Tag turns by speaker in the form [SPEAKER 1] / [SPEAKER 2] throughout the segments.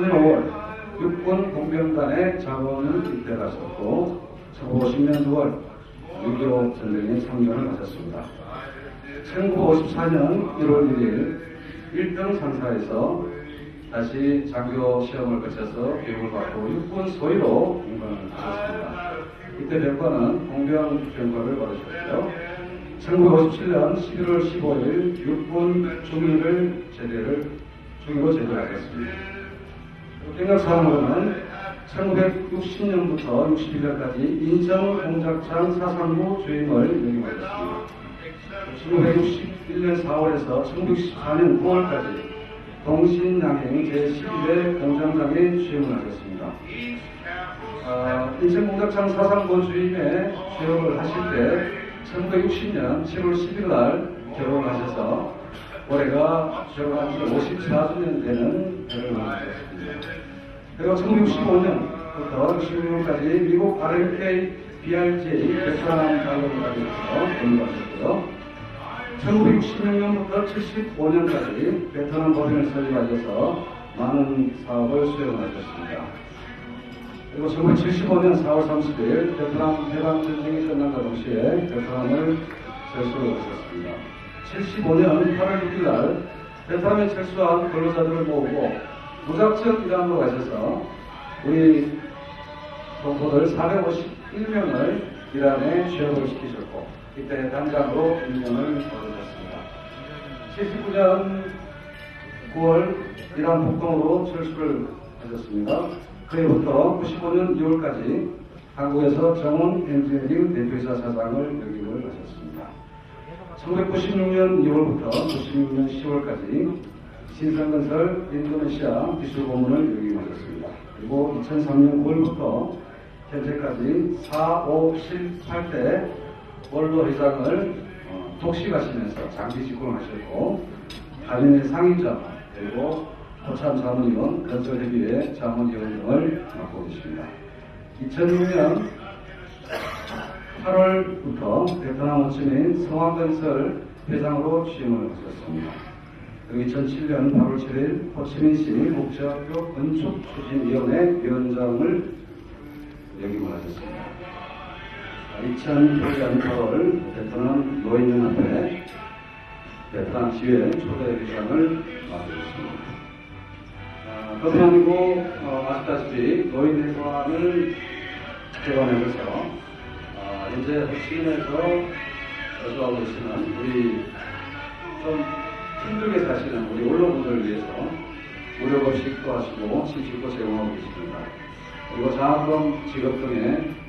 [SPEAKER 1] 1949년 5월 육군 공병단에 자원을 입대하셨고 1950년 9월 6.25 전쟁에 참전을 하셨습니다. 1954년 1월 1일 1등 상사에서 다시 장교 시험을 거쳐서 교육을 받고 육군 소위로 공관을 하셨습니다. 이때 병과는 공병 병과를 받으셨고요. 1957년 11월 15일 육군 중위로 제대하셨습니다. 경력사항으로는 1960년부터 61년까지 인천 공작장 사상부 주임을 역임하셨습니다. 1961년 4월에서 1964년 9월까지 동신양행 제12대 공장장에 취임을 하셨습니다. 인천 공작장 사상부 주임에 취임을 하실 때 1960년 7월 10일 날 결혼하셔서 올해가 결혼한 지 54주년 되는 결혼을 하셨습니다. 그리고 1965년부터 66년까지 미국 RMK BRJ 베트남 자격을 가지고서 근무하셨고요. 1966년부터 75년까지 베트남 법인을 설립하셔서 많은 사업을 수행하셨습니다. 그리고 1975년 4월 30일 베트남 해방전쟁이 끝난과 동시에 베트남을 철수하셨습니다. 75년 8월 6일 날 베트남에 철수한 근로자들을 모으고 무작정 이란으로 가셔서 우리 동포들 451명을 이란에 취업을 시키셨고 이때 단장으로 임명을 얻으셨습니다. 79년 9월 이란 폭동으로 철수를 하셨습니다. 그해부터 95년 2월까지 한국에서 정원 엔지니어링 대표이사 사장을 역임을 하셨습니다. 1996년 2월부터 96년 10월까지 신성건설 인도네시아 기술고문을 역임하셨습니다. 그리고 2003년 9월부터 현재까지 4, 5, 7, 8대 원로 회장을 독식하시면서 장기 집권하셨고 한인의 상임자 그리고 포참 자문위원, 건설협의회 자문위원 등을 맡고 계십니다. 2006년 8월부터 베트남 원주민 성화건설 회장으로 취임을 하셨습니다. 그리고 2007년 8월 7일 호치민시 국제학교 건축추진위원회 위원장을 역임을 하셨습니다. 2008년 8월 베트남 노인연합회 베트남 지회 초대회장을 맡으셨습니다. 그뿐 아니고 아시다시피 노인회관을 개관하면서 현재 호치민에서 거주하고 계시는 우리 좀 힘들게 사시는 우리 원로분들을 위해서 무료 급식도 하시고 침식도 제공하고 계십니다. 그리고 장학금 지급 등의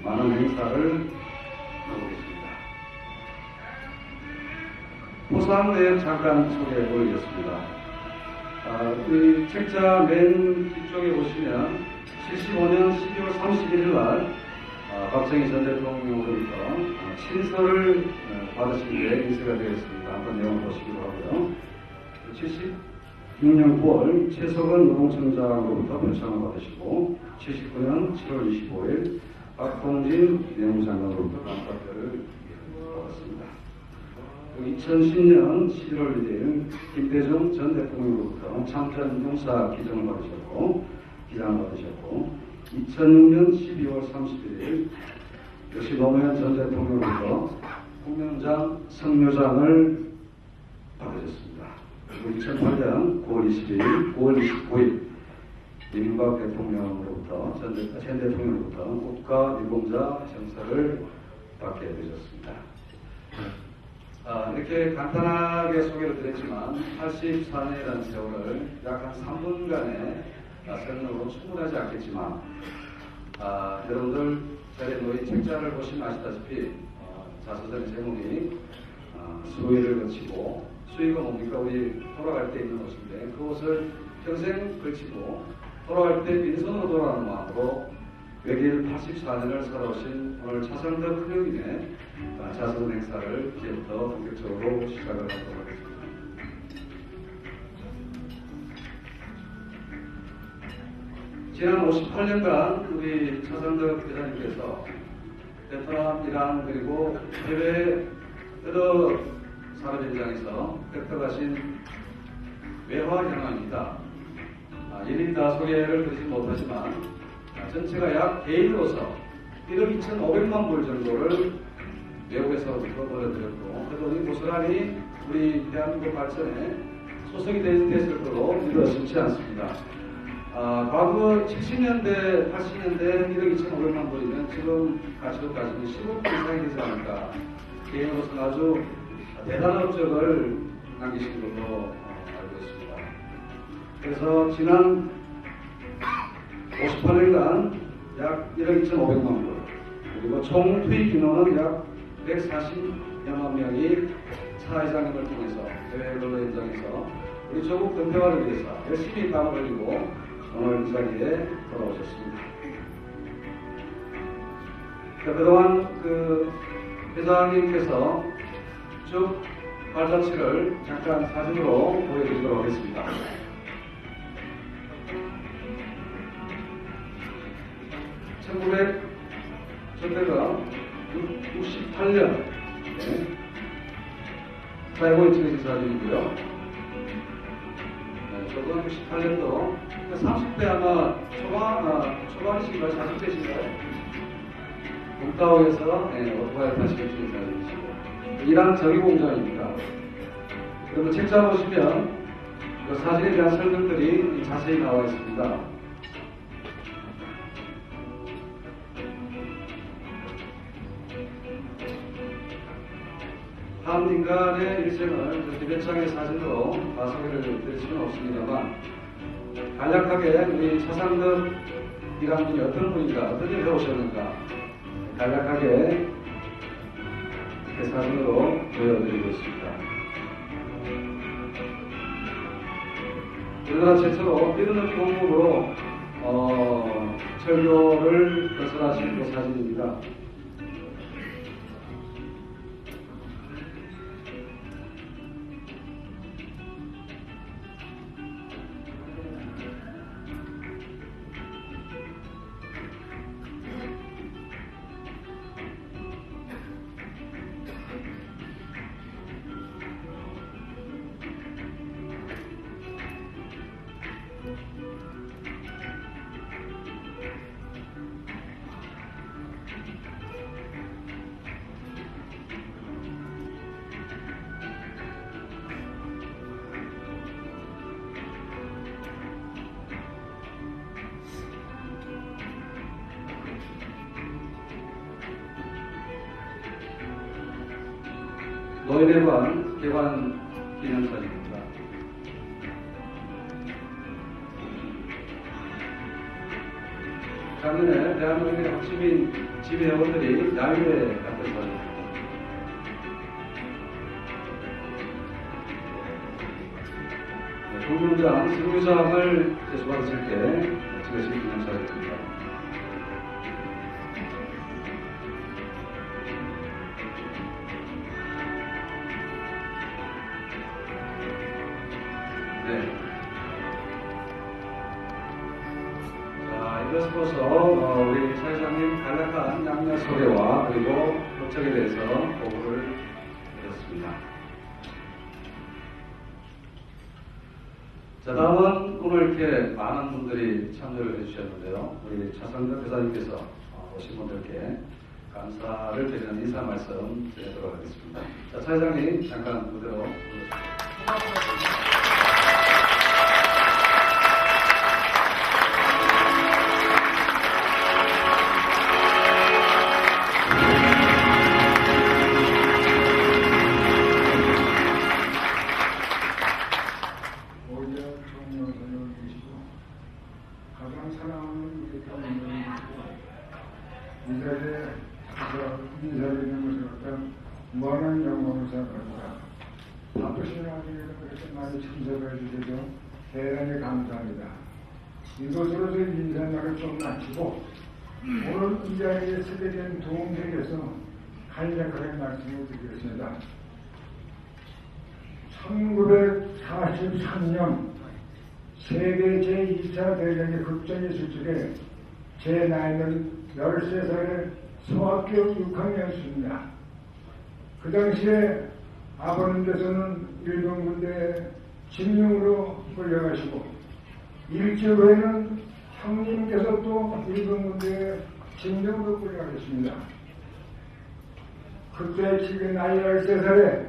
[SPEAKER 1] 많은 행사를 하고 계십니다. 포상 내용 잠깐 소개해 보이겠습니다. 이 책자 맨 뒤쪽에 보시면 75년 12월 31일 날 박정희 전 대통령으로부터 친서를 받으신 게 인쇄가 되어 있습니다. 한번 내용 보시기로 하고요. 76년 9월 최석원 노동청장으로부터 표창을 받으시고 79년 7월 25일 박동진 내무장관으로부터 감사표를 받았습니다. 2010년 11월 1일 김대중 전 대통령으로부터 참전 용사 기증을 받으셨고 2006년 12월 31일 역시 노무현 전 대통령으로부터 국명장 성묘장을 받으셨습니다. 그리고 2008년 9월 29일 이명박 대통령으로부터 전 대통령으로부터 국가유공자 형사를 받게 되셨습니다. 이렇게 간단하게 소개를 드렸지만 84년이라는 세월을 약 한 3분간의 설명으로 충분하지 않겠지만 여러분들 자리에 놓인 책자를 보시면 아시다시피 자서전의 제목이 수의를 거치고 수의가 뭡니까? 우리 돌아갈 때 입는 옷인데 그 옷을 평생 걸치고 돌아갈 때 빈손으로 돌아가는 마음으로 외길 84년을 살아오신 오늘 차상덕 큰형님의 자서전 행사를 이제부터 본격적으로 시작을 하도록 하겠습니다. 지난 58년간 우리 차상덕 회장님께서 베트남, 이란 그리고 해외 여러 산업 현장에서 획득하신 외화 경험입니다. 일일이 다 소개를 드리지 못하지만 전체가 약 개인으로서 1억 2,500만 불 정도를 외국에서부터 벌어들였고 그 돈이 고스란히 우리 대한민국 발전에 소속이 됐을 걸로 믿어 심지 않습니다. 과거 70년대, 80년대 1억 2,500만 불이면 지금 가치로 따지면 10억 불 이상이 되지 않을까. 개인으로서는 아주 대단한 업적을 남기신 걸로 알고 있습니다. 그래서 지난 58일간 약 1억 2,500만 불, 그리고 총 투입 인원은 약 140여만 명이 사회장님을 통해서 해외 근로 현장에서 우리 조국 근대화를 위해서 열심히 땀을 흘리고 오늘 이 자리에 돌아오셨습니다. 그동안 회장님께서 쭉 발자취를 잠깐 사진으로 보여드리도록 하겠습니다. 저때가 68년 사회보이 찍으신 사진이고요. 저도 68년도 30대 아마 초반이신가요? 40대신가요? 북다오에서 오토바이 타시고 찍은 사진이시고 이란 정유공장입니다. 그리고 책자 보시면 그 사진에 대한 설명들이 자세히 나와 있습니다. 한 인간의 일생을 몇 장의 사진으로 다 소개를 드릴 수는 없습니다만 간략하게 우리 차상덕이라는 분이 어떤 분인가, 어떤 일을 해오셨는가 간략하게 이렇게 사진으로 보여드리고 있습니다. 우리나라 최초로 비르너비 공무로 철도를 건설하신 그 사진입니다. 노인회관 개관 기념사진입니다. 작년에 대한민국의 호치민 지배회원들이 야유회 갔던 사진입니다. 국무장 승무장을 제수받았을 때 찍으신 기념사진입니다. 이것으로서 우리 사회자님 간략한 양면 소개와 그리고 업적에 대해서 보고를 드렸습니다. 자, 다음은 오늘 이렇게 많은 분들이 참여를 해주셨는데요. 우리 차상덕 회장님께서 오신 분들께 감사를 드리는 인사 말씀 드리도록 하겠습니다. 자, 차 회장님 잠깐 무대로 불러주십시오.
[SPEAKER 2] 인사드리는 것을 어떤 무한한 영광을 생각합니다. 바쁘신 와중에도 그렇게 많이 참석해 주셔서 대단히 감사합니다. 이것으로서 인사말을 좀 마치고 오늘 이 자리에 서게 된 도움되께서 간략하게 말씀을 드리겠습니다. 1943년 세계 제2차 대전의 극전이 있을 적에 제 나이는 13살에 소학교 6학년이었습니다. 그 당시에 아버님께서는 일본 군대에 징용으로 끌려가시고 일주일 후에는 형님께서 또 일본 군대에 진정으로 끌려가셨습니다. 그때 지금 나이 13살에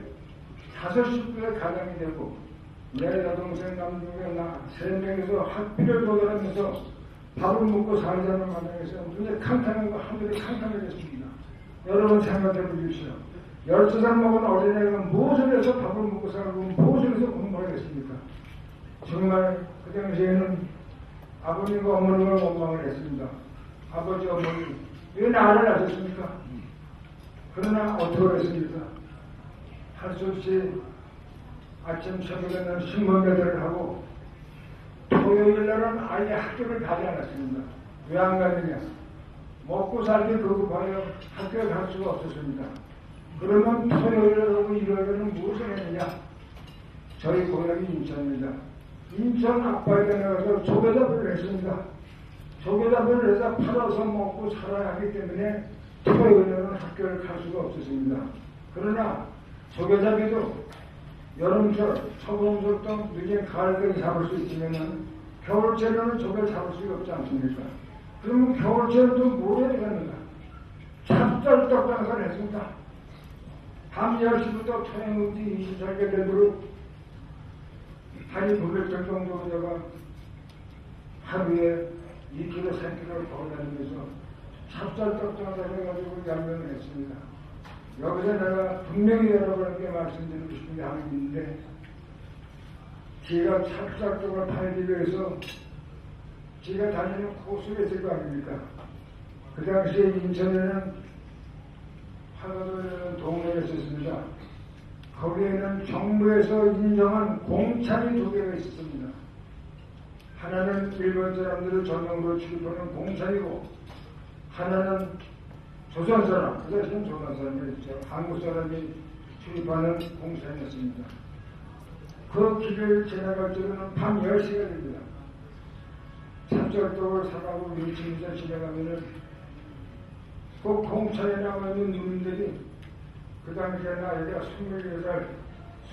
[SPEAKER 2] 5식구의 가장이 되고 내 여동생 남동생 나 3명에서 학비를 도달하면서 밥을 먹고 살자는 과정에서 눈에 칸칸한 거 하늘이 칸칸해졌습니다. 여러분 생각해 보십시오. 12살 먹은 어린애가 무엇을 해서 밥을 먹고 살고 무엇을 해서 공부하겠습니까? 정말 그 당시에는 아버님과 어머니가 원망을 했습니다. 아버지 어머니 왜 나를 낳으셨습니까? 그러나 어떻게 했습니까? 할 수 없이 아침 새벽에는 신문 배달을 하고 토요일 날은 아예 학교를 가지 않았습니다. 왜 안 가느냐? 먹고 살기 급급하여 학교에 갈 수가 없었습니다. 그러면 토요일하고 일요일에는 무엇을 했느냐? 저희 고향이 인천입니다. 인천 앞바다에 나가서 조개잡이를 했습니다. 조개잡이를 해서 팔아서 먹고 살아야 하기 때문에 토요일에는 학교를 갈 수가 없었습니다. 그러나 조개잡이도 여름철, 초봄철도 늦은 가을에 잡을 수 있으면 겨울철에는 조개를 잡을 수가 없지 않습니까? 그러면 겨울철에도 뭘 해야 되는가? 찹쌀떡 장사를 했습니다. 밤 10시부터 토요일이 24개 되도록 한이 900점 정도 제가 하루에 2kg, 3kg를 걸어다니면서 찹쌀떡 장사를 해가지고 양면을 했습니다. 여기서 내가 분명히 여러분께 말씀드리고 싶은 게 하나 있는데, 제가 찹쌀떡을 팔기 위해서 제가 다니는 코스가 있을 거 아닙니까? 그 당시에 인천에는 화가도라는 동네가 있었습니다. 거기에는 정부에서 인정한 공차이 2개가 있었습니다. 하나는 일본 사람들을 전용으로 취급하는 공차이고, 하나는 조선 사람, 그 당시에는 조선 사람이었죠. 한국 사람이 출입하는 공사였습니다. 그 길을 지나갈 때는 밤 10시가 됩니다. 찹쌀떡을 사가고 밀치면서 지나가면은 그 공차에 나와 있는 누님들이 그 당시에 나이가 24살,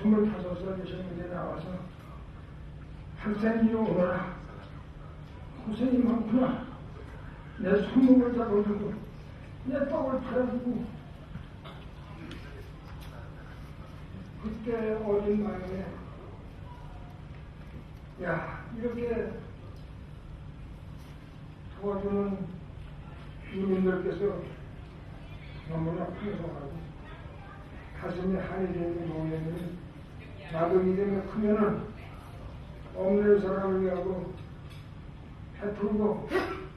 [SPEAKER 2] 25살 되신 분들이 나와서 학생이 오너라. 고생이 많구나. 내 손목을 잡아주고 내 떡을 팔아주고. 그때 어린 마음에 야, 이렇게 도와주는 주민들께서 너무나 풍성하고 가슴이 한이 되는 모양이 나도 이름이 크면은 없는 사람을 위하고 베풀고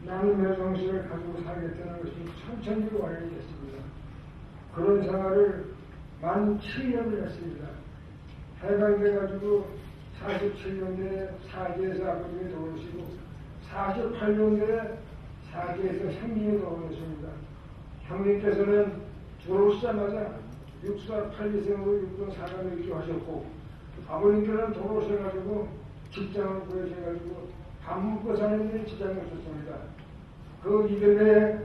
[SPEAKER 2] 나눔의 정신을 가지고 살겠다는 것이 천천히 완료됐습니다. 그런 생활을 만 7년을 했습니다. 해방돼가지고 47년도에 사지에서 아버님이 돌아오시고 48년도에 사지에서 형님이 돌아오셨습니다. 형님께서는 졸업시자마자 6482생으로 육군 사관을 입교하셨고, 아버님께서는 돌아오셔가지고 직장을 구하셔가지고 밥 먹고 사는 데 지장이 없었습니다. 그 이듬해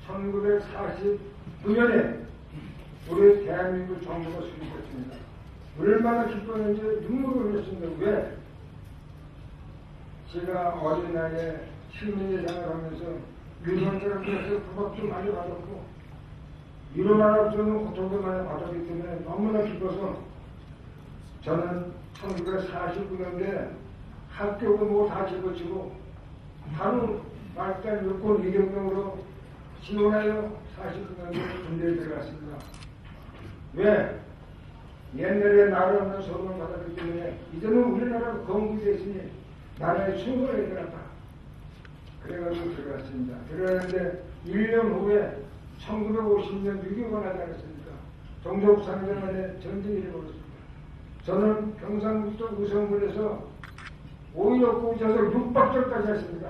[SPEAKER 2] 1949년에 우리 대한민국 정부가 수립했습니다. 얼마나 기뻤는지 눈물을 흘렸습니다. 왜? 제가 어린 나이에 시민의 생활하면서 일본 사람들에서 구박도 많이 받았고 일어나라서는 고통도 많이 받았기 때문에 너무나 기뻐서 저는 1949년도에 학교도 뭐 다 집어치고 바로 말단 육군 이경병으로 지원하여 49년도에 군대에 들어갔습니다. 왜? 옛날에 나라 없는 소송을 받았기 때문에 이제는 우리나라가 건국됐으니 나라에 충성해야 되겠다. 그래가지고 들어갔습니다. 들어갔는데 1년 후에 1950년 6.25가 나지 않았습니까? 동족상전만에 전쟁이 일어났습니다. 저는 경상북도 의성군에서 5.15 공사에서 6박절까지 했습니다.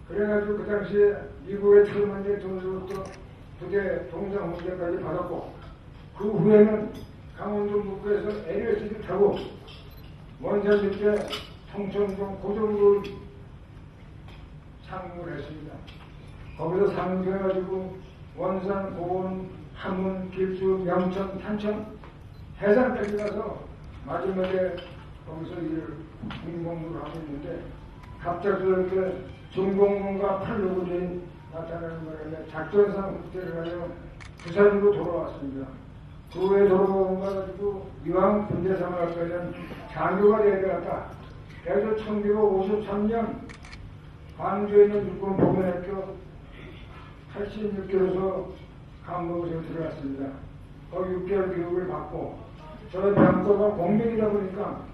[SPEAKER 2] 그래가지고 그 당시에 미국의 트루먼 동서부터 부대 동상 훈련까지 받았고, 그 후에는 강원도 북부에서 LSD 타고 원산 밑에 통천동 고정으로 상륙을 했습니다. 거기서 상륙해가지고 원산, 고원, 함문, 길주, 명천, 탄천, 해상까지 가서 마지막에 거기서 일을 공무원으로 하고 있는데 갑자기 그렇게 중공군과 팔로군이 나타나는 바람에 작전상 후퇴를 하여 부산으로 돌아왔습니다. 그 후에 돌아오고 가지고 이왕 군대 생활할 거는 장교가 되어야 되겠다. 그래서 1953년 광주에 있는 육군 보건학교 86기로서 간부부서에 들어갔습니다. 거기 6개월 교육을 받고 저희 병과가 공병이다 보니까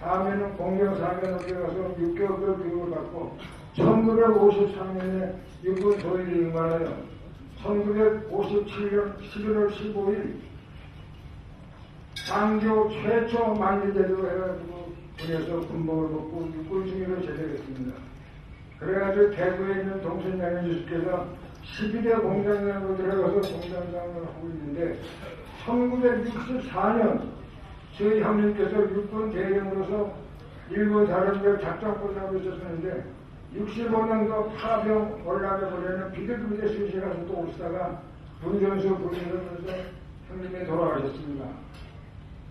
[SPEAKER 2] 다음에는 공병 4년학교에 가서 6개월 교육을 받고 1953년에 육군 소위를 임관하여 1957년 11월 15일 장교 최초 만기제도로 해가지고 군에서 군복을 벗고 육군 중위로 제대했습니다. 그래가지고 대구에 있는 동천양의 주식회사 12대 공장장으로 들어가서 공장장을 하고 있는데 1964년 저희 형님께서 육군 대령으로서 일본 다른별 작전권을 하고 있었는데 65년도 파병 월남에 보내는 비대부대 수시에 가서 또 오시다가 분전소 부르면서 형님이 돌아가셨습니다.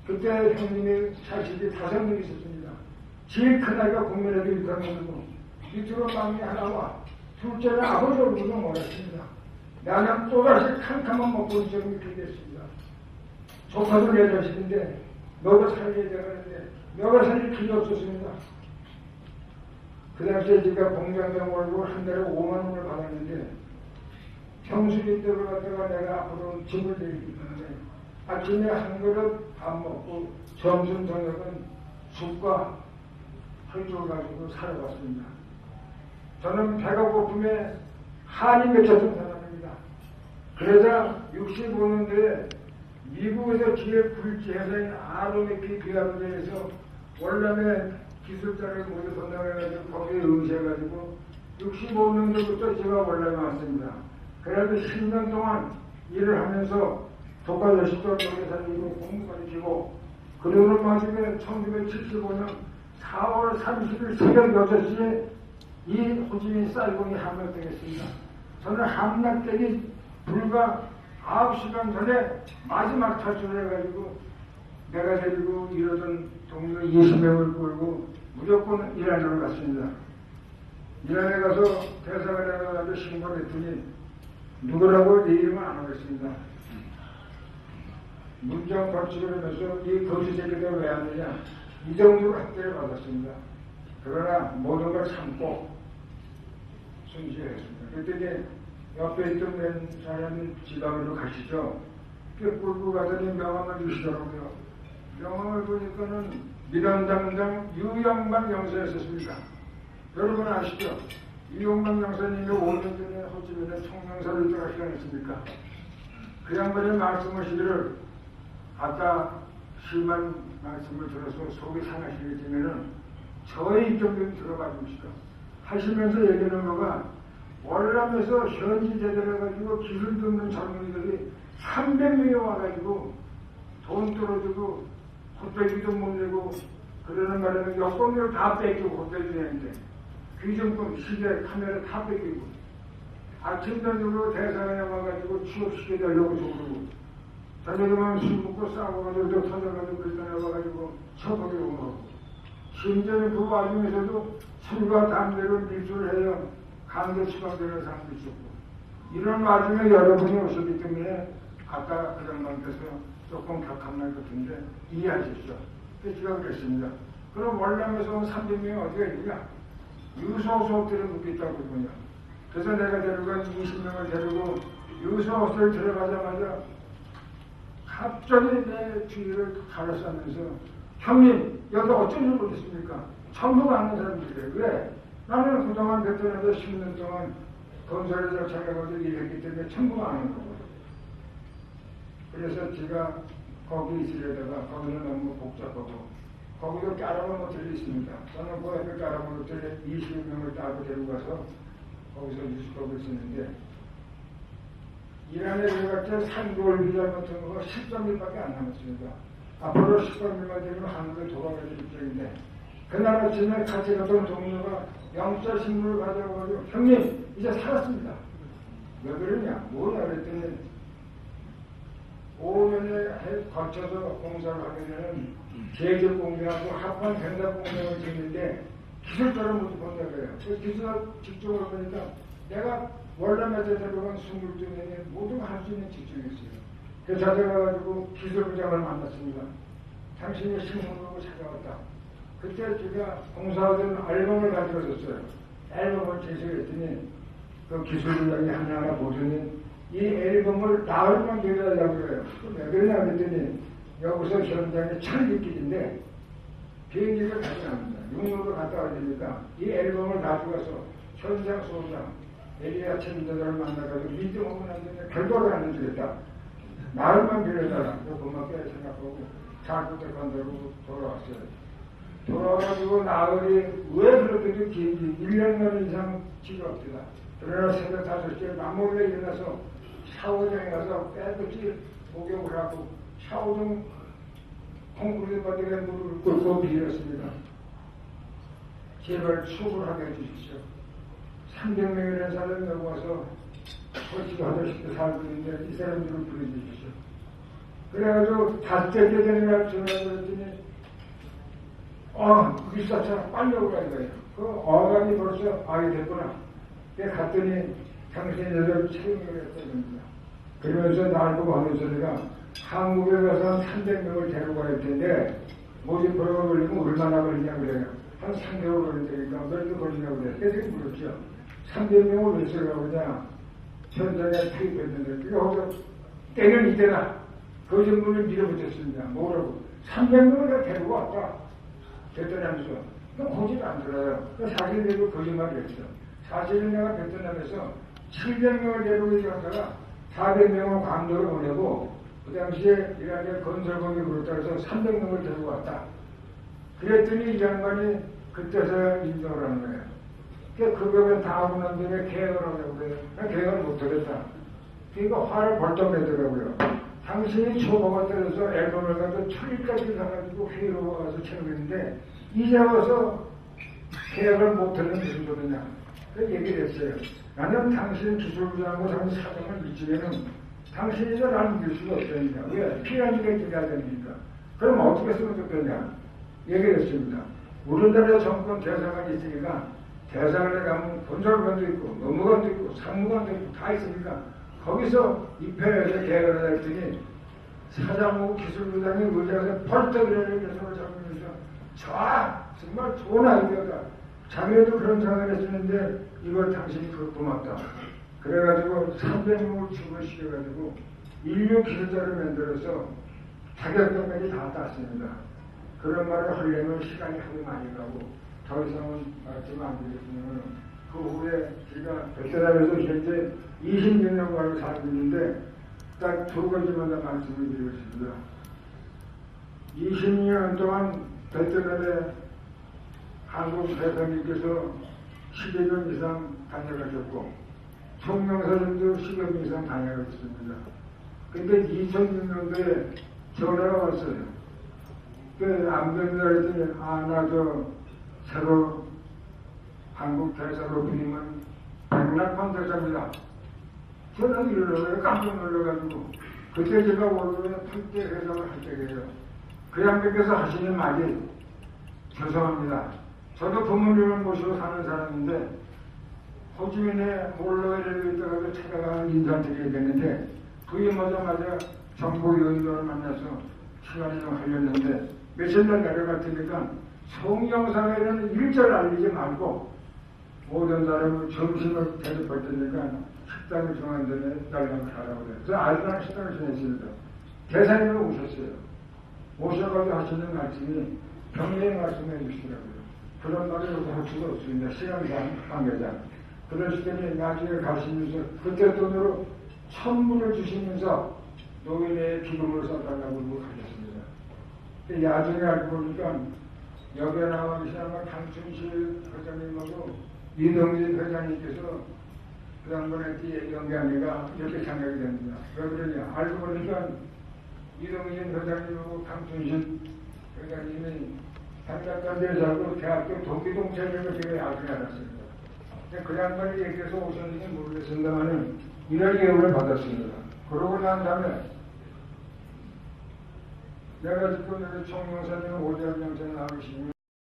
[SPEAKER 2] 그때 형님이 자식이 5명 있었습니다. 제일 큰 아이가 국민에게 일당이고 밑으로 막내 하나와 둘째는 아버지 얼굴도 몰랐습니다. 나는 또다시 칸칸만 먹고 있는 적이 그렇게 됐습니다. 조카도 내 자식인데 너가 살려야 되는데 너가 살릴 필요 없었습니다. 그 당시에 제가 공장장 월급을 한 달에 5만 원을 받았는데 평수기 때를 갖다가 내가 앞으로 짐을 내리기 때문에 아침에 한 그릇 밥 먹고 점심 저녁은 죽과 한줄 가지고 살아왔습니다. 저는 배가 고픔에 한이 맺혔던 사람입니다. 그러자 65년도에 미국에서 기획 굴지 회사인 아로메키 비아부대에서 월남에 기술자를 모두 선정해가지고 거기에 응시해가지고 65년도부터 제가 월남에 왔습니다. 그래도 10년 동안 일을 하면서 독과자식도 노래 살리고 공부까지 지고 그러는 마지막에 1975년 4월 30일 새벽 6시에 이 호지민 사이공이 함락되겠습니다. 저는 함락되기 불과 9시간 전에 마지막 탈출을 해가지고 내가 데리고 이러던 동료 20명을 끌고 무조건 이란으로 갔습니다. 이란에 가서 대사관에 가서 신고를 했더니 누구라고 내 이름은 안 하겠습니다. 문정 벌칙을 하면서 이 거짓새끼가 왜 하느냐 이 정도로 학대를 받았습니다. 그러나 모든 걸 참고 순시했습니다. 그때 옆에 있던 사람이 지방으로 가시죠. 끌고 가더니 명함을 주시더라고요. 명함을 보니까는 미란당당 유영만 영사였었습니다. 여러분 아시죠? 유영만 영사님이 5년 전에 호치민에 총명사를 떠나시지 않았습니까? 그 양반이 말씀하시기를 아까 심한 말씀을 들어서 속이 상하시겠지만은 저의 입장 좀 들어봐 주시죠. 하시면서 얘기하는 거가 월남에서 현지 제대해가지고 기술 듣는 젊은이들이 300명이 와가지고 돈 떨어지고 호텔비도 못 내고 그러는 바람에 여권을 다 뺏기고 호텔비 내는데 귀정품, 시계, 카메라 다 뺏기고 아침 저녁으로 대사관에 와가지고 취업시켜달라고 그러고 저녁에만 술 먹고 싸워가지고 저 터져가지고 그랬다가 와가지고 처벌이 오고 심지어는 그 와중에서도 술과 담배를 밀수를 해요. 강제 추방되는 사람도 있었고 이런 와중에 여러분이 오셨기 때문에 아까 그 장관께서 조금 격함날 같은데 이해하십시오. 그래서 제가 그랬습니다. 그럼 월남에서 온 300명이 어디가 있느냐? 유서수업들을 묻겠다고 그러냐. 그래서 내가 데려간 20명을 데리고 유서수업을 들어가자마자 갑자기 내 주위를 가로싸면서 형님 여기 어쩐 줄 모르겠습니까? 청소가 않는 사람들이래. 왜? 나는 그동안 베트남에서 10년 동안 건설에서 자격을 일했기 때문에 청구가 안 하는 거거든요. 그래서 제가 거기 있으려다가 거기는 너무 복잡하고 거기도 까라만 호텔이 있습니다. 저는 그 앞에 까라만 호텔에 20명을 따고 데리고 가서 거기서 유숙하고 있었는데 이란에 들어갈 때 3개월 비자 같은 거가 13일밖에 안 남았습니다. 앞으로 13일만 되면 한국에 돌아갈 입장인데 그날 아침에 같이 갔던 동료가 영자 신문을 가져와가지고 형님 이제 살았습니다. 왜 그러냐? 뭐냐 그랬더니 5년에 거쳐서 공사를 하게 되는 제적 공개하고 합판 생산 공개를 짓는데 기술자를 못 본다고 해요. 그 기술을 직종으로 보니까 내가 월남에서 들어간 22명이 모두가 할 수 있는 직종이었어요. 그래서 찾아가가지고 기술부장을 만났습니다. 당신이 신문으로 찾아왔다. 그때 제가 공사하던 앨범을 가지고 있었어요. 앨범을 제시했더니 그 기술부장이 하나하나 보더니 이 앨범을 나흘만 기다리라고 그래요. 왜 그러냐 그랬더니 여기서 현장에 철길인데 비행기를 가지 않는다. 육로로 갔다 와야 되니까 이 앨범을 가져가서 현장 소장 에리아 챔더를 만나가지고 미팅하고 난 다음에 결과를 안 해주겠다. 나흘만 기다려달라. 고맙게 생각하고 잘 부탁한다고 돌아왔어요. 돌아와가지고 나흘이 왜 그렇게도 긴지 1년만 이상 지루합니다. 그러나 새벽 5시에 남몰래 일어나서 샤워장에 가서 깨끗이 목욕을 하고 샤워장 콩쿠르 바닥에 물을 꿇고 빌었습니다. 제발 수고를 하게 해주십시오. 300명이라는 사람이 여기 와서 솔직히 화장실도 살고 있는데 이 사람들을 불러주십시오. 그래가지고 5째 되는 날 전화를 했더니 일사차 빨리 오라 이거예요. 그 어감이 벌써 됐구나. 그래서 갔더니 당신이 여자를 책임을 했다는 겁니다. 그러면서 날 보고 하는 소리가 한국에 가서 한 300명을 데리고 갈 텐데 모집 보러 걸리면 얼마나 걸리냐 그래요. 한 3개월 걸린다니까 몇개 걸리냐고 그래요. 그래서 물었죠. 300명을 왜 쓰려고 그러냐. 현장에 투입했는데 그게 거기서 때는 이때다. 그 정도를 밀어붙였습니다. 뭐라고. 300명을 다 데리고 왔다. 베트남에서. 고집 안 들어요. 사실 내가 거짓말이었어. 사실은 내가 베트남에서 700명을 데리고 있다가 400명을 광도로 보내고 그 당시에 이란의 건설공이 그렇다 해서 300명을 데리고 왔다. 그랬더니 이 양반이 그때서야 인정을 하는 거예요. 그 벽을 다 하고 난 다음에 계획을 하려고 그래요. 계획을 못하겠다. 그러니까 화를 벌떡 내더라고요. 당신이 초보가 때려서 앨범을 가지고 철일까지 가가지고 회의로 와서 채우는데 이제 와서 계획을 못하는 무슨 소리냐. 그 얘기를 했어요. 나는 당신 기술부장하고 당신 사장을 미치면은 당신이서 나는 믿을 수가 없다니까. 왜? 피라미드가 기가야 되니까. 그럼 어떻게 쓰면 좋겠냐. 얘기를 했습니다. 우리나라 정권 대사관이 있으니까 대사관에 가면 건설관도 있고 노무관도 있고 상무관도 있고 다 있으니까 거기서 입회해서 계획을 하자 했더니 사장하고 기술부장이 의자에서 펄떡 일어나는 손을 잡으면서 정말 좋은 아이디어다. 자기도 그런 생각을 했었는데 이걸 당신이 고맙다. 그래가지고 300명을 출근시켜가지고 인류 기술자를 만들어서 자격증까지 다 땄습니다. 그런 말을 하려면 시간이 하도 많이 가고 더 이상은 말씀 안 드리겠으면 그 후에 제가 베트남에서 현재 26년간 살고 있는데 딱 2가지만 더 말씀을 드리겠습니다. 20년 동안 베트남에 한국 대사님께서 10여 년 이상 다녀가셨고 총명사님도 10여 년 이상 다녀가셨습니다. 근데 2006년도에 전화가 왔어요. 안 된다 했더니 나 새로 한국 대사로 부임은 백낙환 대사입니다. 저는 이러려고 깜짝 놀라가지고 그때 제가 원래 풀때 회장을 할 때예요. 그 양반께서 하시는 말이 죄송합니다. 저도 부모님을 모시고 사는 사람인데 호주민의 몰로에를 있다가 찾아가는 인사드려야 되는데 부임하자마자 정보위원들을 만나서 시간이 좀 걸렸는데 며칠 날 내려갈 테니까 송영상에는 일절 알리지 말고 모든 사람을 점심을 대접할 테니까 식당을 정한 다음에 연락을 하라고 그래요. 그래서 알뜰한 식당을 정했습니다. 대사님이 오셨어요. 오셔가지고 하시는 말씀이 경례의 말씀해 주시더라고요. 그런 말을 여기 할 수가 없습니다. 시간상 관계상. 그러시더니 나중에 가시면서 그때 돈으로 1,000불을 주시면서 노인의 기금을 써달라고 가셨습니다. 나중에 알고 보니까 여기에 나와 계신 아마 강춘실 회장님하고 이동진 회장님께서 그 양반의 뒤에 연기하니까 이렇게 생각이 됩니다. 왜 그러냐. 알고 보니까 이동진 회장님하고 강춘실 회장님이 단장관대를 잡고 대학교 동기동체를 제가 나중에 알았습니다. 그 양반이 얘기해서 오셨는지 모르겠습니다만은 이런 예우를 받았습니다. 그러고 난 다음에 내가 지금 여기 총영사님 오대학 영사님 나오시면